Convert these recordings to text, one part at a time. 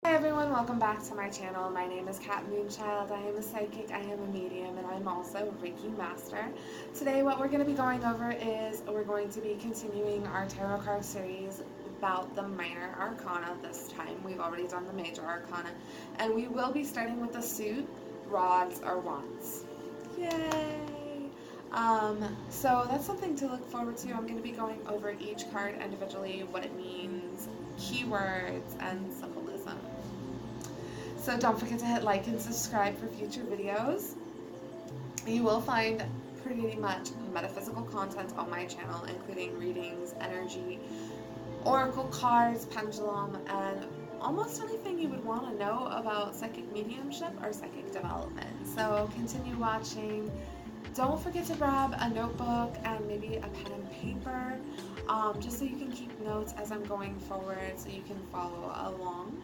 Hi everyone, welcome back to my channel. My name is Kat Moonchild. I am a psychic, I am a medium, and I'm also a Reiki master. Today what we're going to be going over is we're going to be continuing our tarot card series about the minor arcana this time. We've already done the major arcana, and we will be starting with the suit, rods, or wands. Yay! So that's something to look forward to. I'm going to be going over each card individually, what it means, keywords, and symbolism. So don't forget to hit like and subscribe for future videos. You will find pretty much metaphysical content on my channel, including readings, energy, oracle cards, pendulum, and almost anything you would want to know about psychic mediumship or psychic development. So continue watching. Don't forget to grab a notebook and maybe a pen and paper, just so you can keep notes as I'm going forward so you can follow along.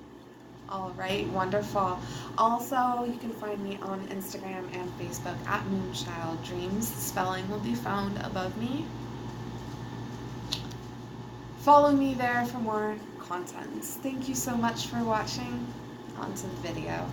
All right, wonderful. Also, you can find me on Instagram and Facebook at Moonchild Dreams. Spelling will be found above me. Follow me there for more content. Thank you so much for watching. On to the video.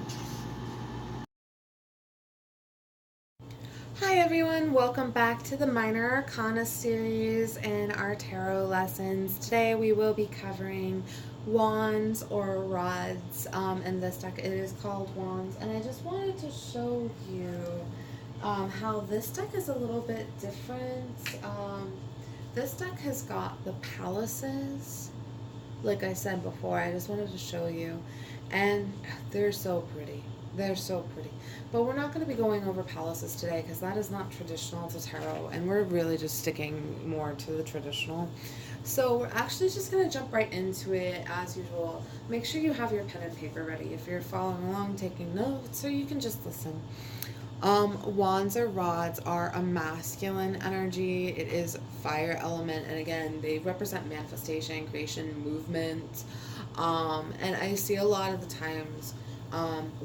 Hi everyone, welcome back to the Minor Arcana series and our tarot lessons. Today we will be covering wands or rods. In this deck it is called wands, and I just wanted to show you how this deck is a little bit different. This deck has got the palaces, like I said before. I just wanted to show you, and they're so pretty. They're so pretty. But we're not going to be going over palaces today because that is not traditional to tarot, and we're really just sticking more to the traditional. So we're actually just going to jump right into it as usual. Make sure you have your pen and paper ready if you're following along, taking notes, or you can just listen. Wands or rods are a masculine energy. It is fire element, and again, they represent manifestation, creation, movement. And I see a lot of the times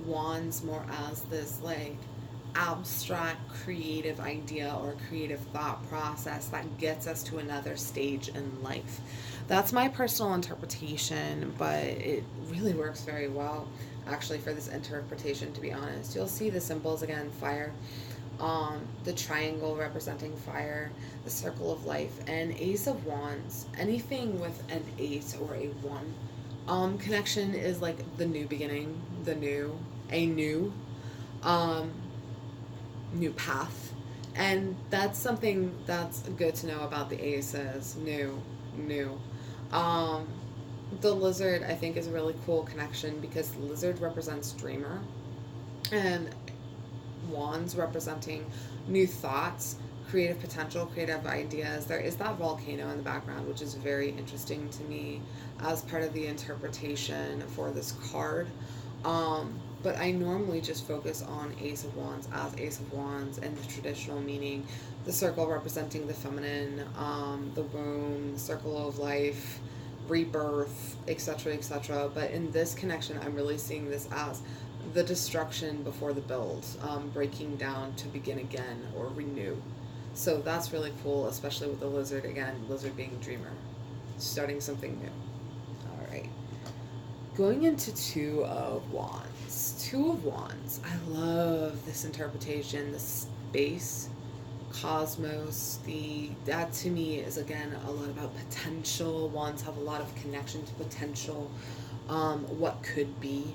wands more as this like abstract creative idea or creative thought process that gets us to another stage in life. That's my personal interpretation, but it really works very well actually for this interpretation, to be honest. You'll see the symbols again: fire, the triangle representing fire, the circle of life, and ace of wands. Anything with an ace or a one connection is like the new beginning, um, new path. And that's something that's good to know about the aces. New. Um, the lizard, I think, is a really cool connection because the lizard represents dreamer, and wands representing new thoughts, creative potential, creative ideas. There is that volcano in the background, which is very interesting to me as part of the interpretation for this card. But I normally just focus on Ace of Wands as Ace of Wands and the traditional meaning, the circle representing the feminine, the womb, the circle of life, rebirth, etc., etc. But in this connection, I'm really seeing this as the destruction before the build, breaking down to begin again or renew. So that's really cool, especially with the lizard, again, lizard being a dreamer, starting something new. All right. Going into Two of Wands. Two of Wands. I love this interpretation, the space, cosmos. That to me is again a lot about potential. Wands have a lot of connection to potential, what could be.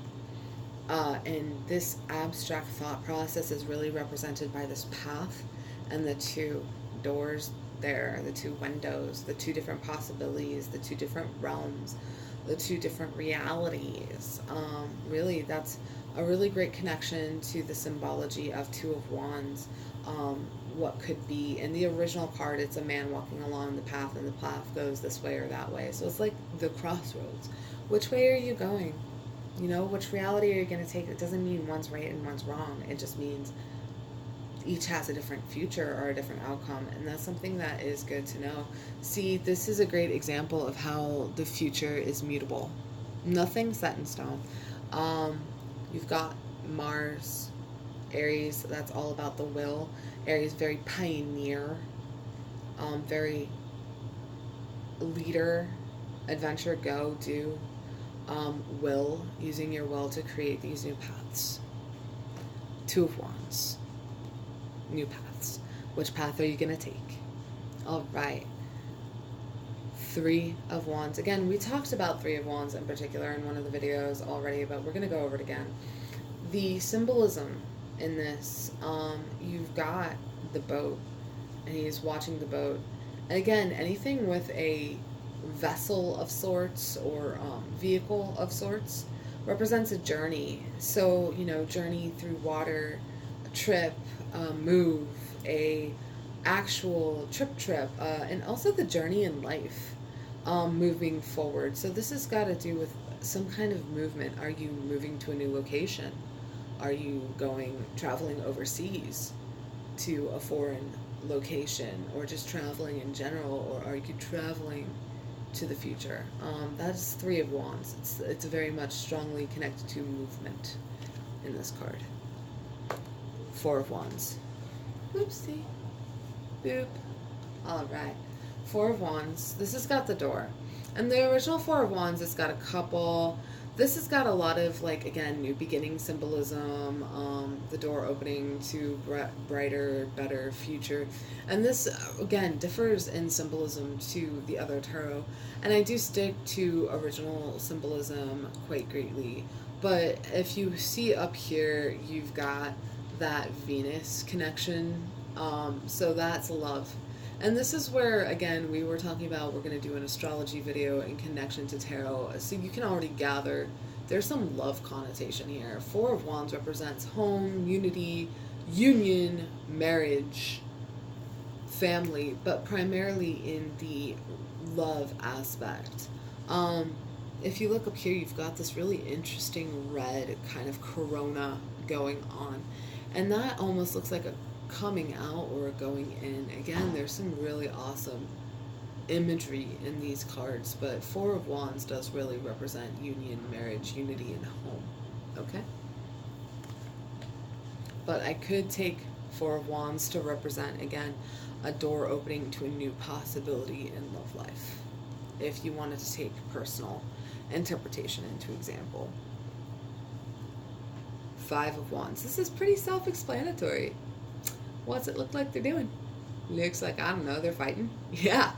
And this abstract thought process is really represented by this path and the two doors there, the two windows, the two different possibilities, the two different realms, the two different realities. Really, that's a really great connection to the symbology of Two of Wands. What could be. In the original card, it's a man walking along the path, and the path goes this way or that way. So it's like the crossroads. Which way are you going? You know, which reality are you going to take? It doesn't mean one's right and one's wrong. It just means each has a different future or a different outcome, and that's something that is good to know. See, this is a great example of how the future is mutable. Nothing's set in stone. You've got Mars, Aries, that's all about the will. Aries, very pioneer, very leader, adventure, go, do. Will, using your will to create these new paths. Two of Wands, new paths. Which path are you going to take? All right. Three of Wands. Again, we talked about Three of Wands in particular in one of the videos already, but we're going to go over it again. The symbolism in this, you've got the boat, and he's watching the boat. And again, anything with a vessel of sorts or vehicle of sorts represents a journey. So, journey through water, a trip, a move, a actual trip, and also the journey in life, moving forward. So this has got to do with some kind of movement. Are you moving to a new location? Are you traveling overseas to a foreign location, or just traveling in general, or are you traveling to the future? That's Three of Wands. It's very much strongly connected to movement in this card. Four of Wands. Oopsie. Boop. Alright. Four of Wands. This has got the door. And the original Four of Wands has got a couple. This has got a lot of, again, new beginning symbolism, the door opening to brighter, better future. And this, again, differs in symbolism to the other tarot. And I do stick to original symbolism quite greatly. But if you see up here, you've got that Venus connection. So that's love. And this is where, again, we were talking about we're going to do an astrology video in connection to tarot. So you can already gather there's some love connotation here. Four of Wands represents home, unity, union, marriage, family, but primarily in the love aspect. If you look up here, you've got this really interesting red kind of corona going on. And that almost looks like a coming out or a going in. Again, there's some really awesome imagery in these cards, but Four of Wands does really represent union, marriage, unity, and home. Okay? But I could take Four of Wands to represent, again, a door opening to a new possibility in love life, if you wanted to take personal interpretation into example. Five of Wands. This is pretty self-explanatory. What's it look like they're doing? Looks like, I don't know, they're fighting. Yeah.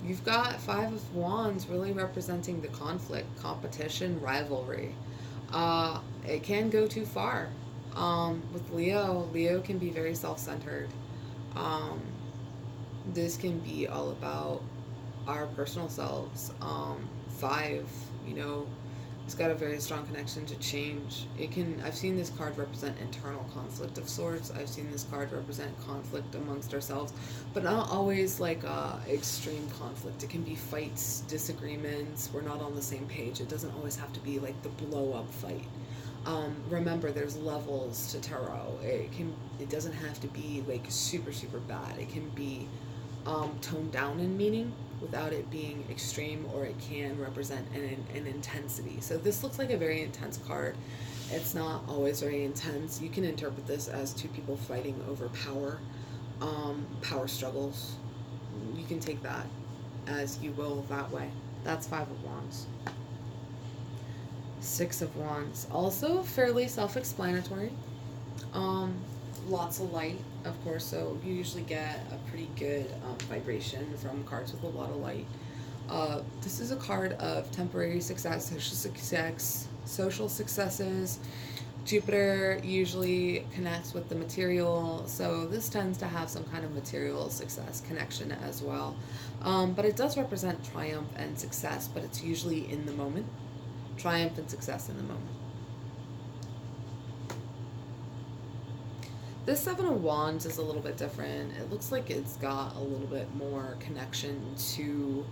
You've got Five of Wands really representing the conflict, competition, rivalry. It can go too far. With Leo can be very self-centered. This can be all about our personal selves. Five, it's got a very strong connection to change. I've seen this card represent internal conflict of sorts. I've seen this card represent conflict amongst ourselves, but not always extreme conflict. It can be fights, disagreements. We're not on the same page. It doesn't always have to be like the blow up fight. Remember, there's levels to tarot. It doesn't have to be like super, super bad. It can be toned down in meaning without it being extreme, or it can represent an intensity. So this looks like a very intense card. It's not always very intense. You can interpret this as two people fighting over power, power struggles. You can take that as you will that way. That's Five of Wands. Six of Wands, also fairly self-explanatory. Lots of light, of course, so you usually get a pretty good vibration from cards with a lot of light. This is a card of temporary success, social successes. Jupiter usually connects with the material, so this tends to have some kind of material success connection as well. But it does represent triumph and success, but it's usually in the moment. Triumph and success in the moment. This Seven of Wands is a little bit different. It looks like it's got a little bit more connection to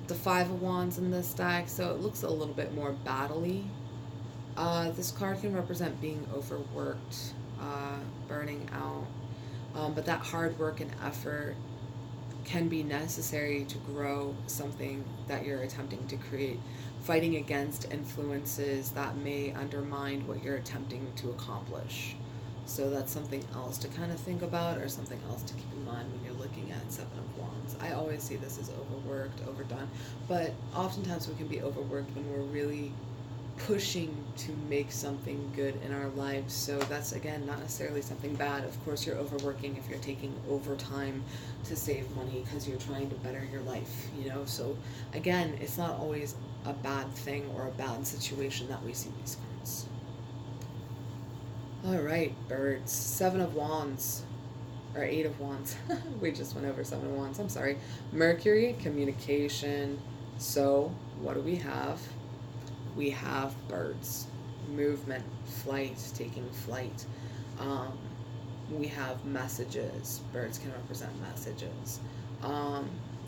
the Five of Wands in this deck, so it looks a little bit more battle-y. This card can represent being overworked, burning out, but that hard work and effort can be necessary to grow something that you're attempting to create, fighting against influences that may undermine what you're attempting to accomplish. So that's something else to kind of think about, or something else to keep in mind when you're looking at Seven of Wands. I always see this as overworked, overdone, but oftentimes we can be overworked when we're really pushing to make something good in our lives. So that's, again, not necessarily something bad. Of course, you're overworking if you're taking overtime to save money because you're trying to better your life, you know? So again, it's not always a bad thing or a bad situation that we see these cards. All right, birds. Seven of Wands. Or Eight of Wands. We just went over Seven of Wands. I'm sorry. Mercury, communication. So, what do we have? We have birds. Movement, flight, taking flight. We have messages. Birds can represent messages.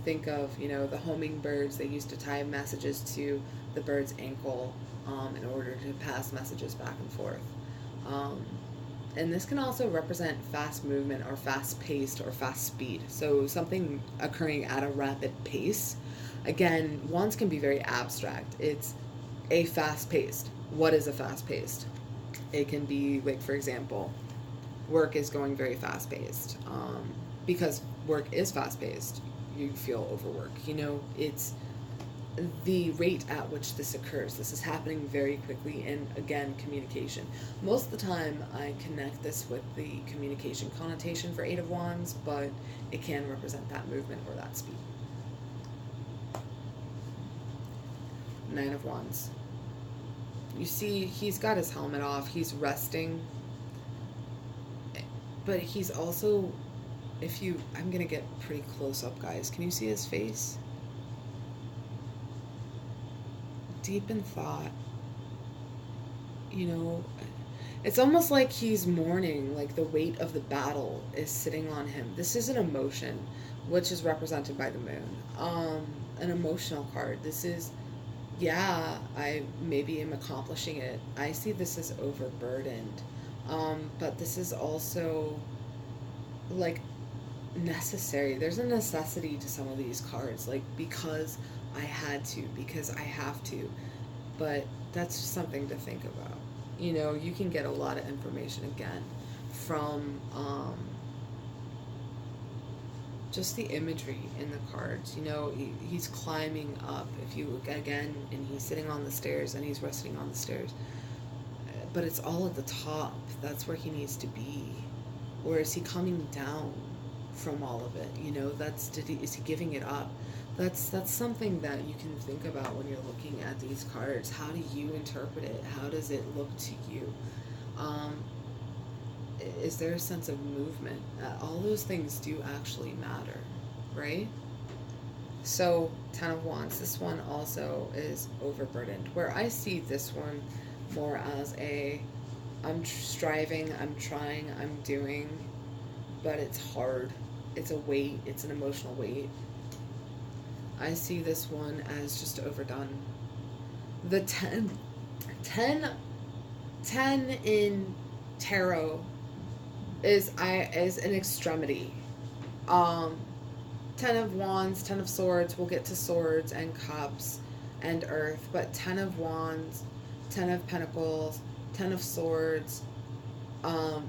Think of, the homing birds. They used to tie messages to the bird's ankle in order to pass messages back and forth. And this can also represent fast movement or fast paced or fast speed. So something occurring at a rapid pace. Again, wands can be very abstract. It's a fast paced. What is a fast paced? It can be, like, for example, work is going very fast paced. Because work is fast paced, you feel overworked. It's the rate at which this occurs. This is happening very quickly, and again, communication. Most of the time, I connect this with the communication connotation for Eight of Wands, but it can represent that movement or that speed. Nine of Wands. You see, he's got his helmet off, he's resting, but he's also, I'm gonna get pretty close up, guys. Can you see his face? Deep in thought. It's almost like he's mourning, like the weight of the battle is sitting on him. This is an emotion, which is represented by the moon. An emotional card. This is, I maybe am accomplishing it. I see this as overburdened. But this is also, like, necessary. There's a necessity to some of these cards, like, because I had to, because I have to. But that's just something to think about. You can get a lot of information, again, from just the imagery in the cards. He's climbing up, and he's sitting on the stairs, and he's resting on the stairs. But it's all at the top. That's where he needs to be. Or is he coming down from all of it? Is he giving it up? That's something that you can think about when you're looking at these cards. How do you interpret it? How does it look to you? Is there a sense of movement? All those things do actually matter, right? So, Ten of Wands. This one also is overburdened. Where I see this one more as I'm striving, I'm trying, I'm doing, but it's hard. It's a weight. It's an emotional weight. I see this one as just overdone. The 10 in tarot is an extremity. 10 of Wands, 10 of Swords, we'll get to Swords and Cups and Earth, but 10 of Wands, 10 of Pentacles, 10 of Swords, 10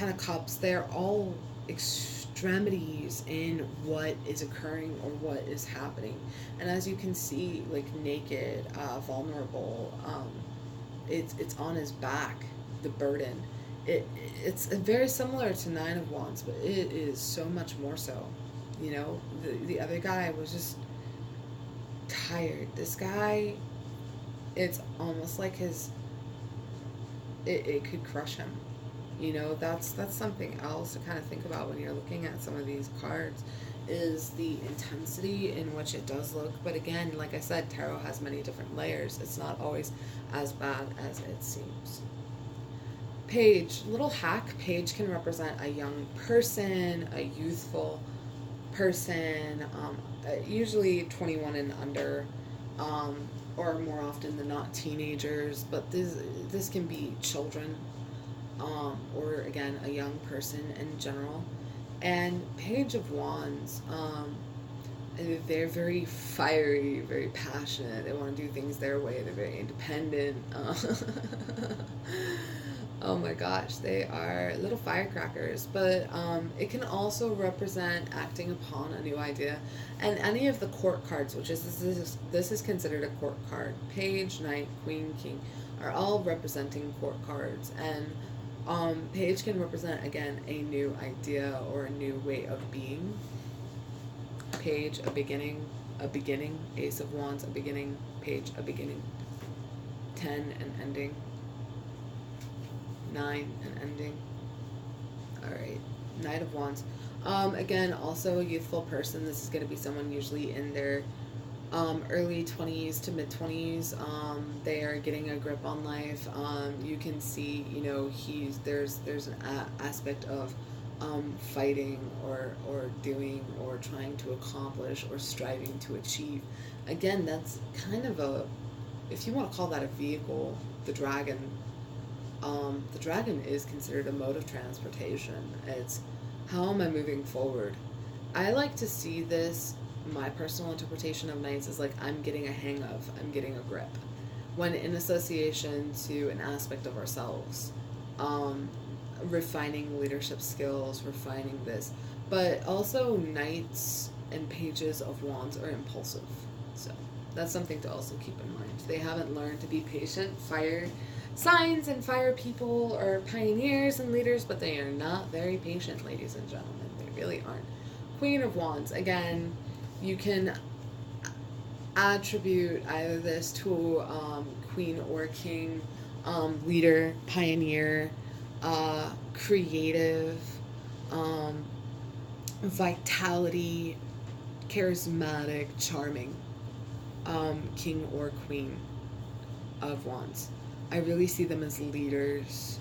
of Cups, they're all extremities in what is occurring or what is happening. And as you can see, like, naked, vulnerable, it's on his back, the burden. It's very similar to Nine of Wands, but it is so much more so. The other guy was just tired. This guy, it's almost like it could crush him. That's something else to kind of think about when you're looking at some of these cards, is the intensity in which it does look. But again, like I said, tarot has many different layers. It's not always as bad as it seems. Page, little hack. Page can represent a young person, a youthful person, usually 21 and under, or more often than not teenagers, but this can be children, or again, a young person in general. And Page of Wands, they're very fiery, very passionate. They want to do things their way. They're very independent. Oh my gosh, they are little firecrackers, but it can also represent acting upon a new idea. And any of the court cards, which is this is considered a court card. Page, Knight, Queen, King are all representing court cards, and Page can represent again a new idea or a new way of being. Page, a beginning, a beginning. Ace of Wands, a beginning. Page, a beginning. 10, an ending. 9, an ending. Alright, Knight of Wands. Again, also a youthful person. This is going to be someone usually in their early 20s to mid 20s. They are getting a grip on life. You can see, you know, there's an aspect of fighting or doing or trying to accomplish or striving to achieve. Again, that's kind of a, if you want to call that a vehicle, the dragon. The dragon is considered a mode of transportation. It's how am I moving forward? I like to see this, my personal interpretation of knights is like I'm getting a hang of, I'm getting a grip. When in association to an aspect of ourselves. Refining leadership skills, refining this. But also knights and pages of wands are impulsive. So that's something to also keep in mind. They haven't learned to be patient. Fire signs and fire people are pioneers and leaders, but they are not very patient, ladies and gentlemen. They really aren't. Queen of Wands, again, you can attribute either this to queen or king, leader, pioneer, creative, vitality, charismatic, charming, king or queen of Wands. I really see them as leaders,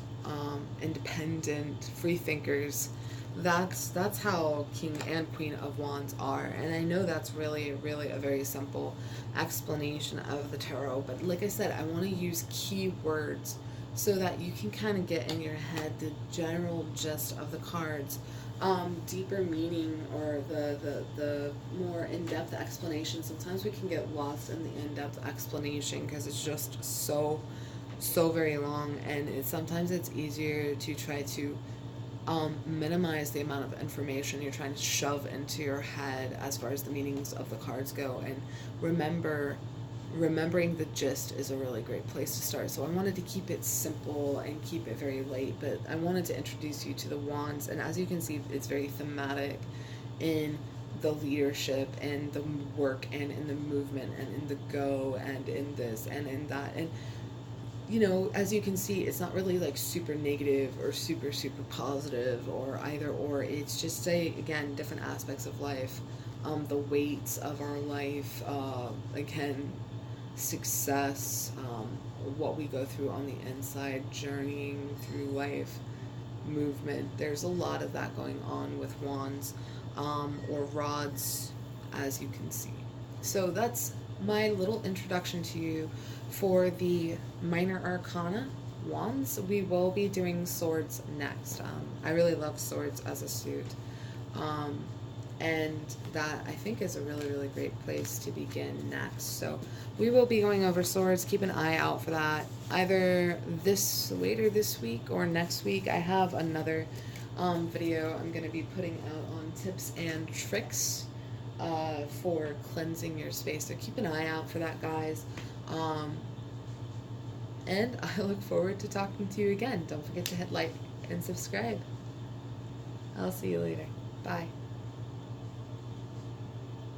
independent, free thinkers. That's how King and Queen of Wands are, and I know that's really, really a very simple explanation of the tarot, but like I said, I want to use key words so that you can kind of get in your head the general gist of the cards. Deeper meaning or the more in-depth explanation, sometimes we can get lost in the in-depth explanation because it's just so very long, and sometimes it's easier to try to minimize the amount of information you're trying to shove into your head as far as the meanings of the cards go, and remembering the gist is a really great place to start. So I wanted to keep it simple and keep it very light, but I wanted to introduce you to the wands, and as you can see, it's very thematic in the leadership and the work and in the movement and in the go and in this and in that. And you know, as you can see, it's not really like super negative or super positive or either or. It's just again, different aspects of life, the weights of our life, again, success, what we go through on the inside, journeying through life, movement. There's a lot of that going on with wands, or rods, as you can see. So that's my little introduction to you for the minor arcana wands. We will be doing swords next. I really love swords as a suit, and that I think is a really great place to begin next. So we will be going over swords. Keep an eye out for that either later this week or next week. I have another video I'm going to be putting out on tips and tricks for cleansing your space, so keep an eye out for that, guys. And I look forward to talking to you again. Don't forget to hit like and subscribe. I'll see you later. Bye.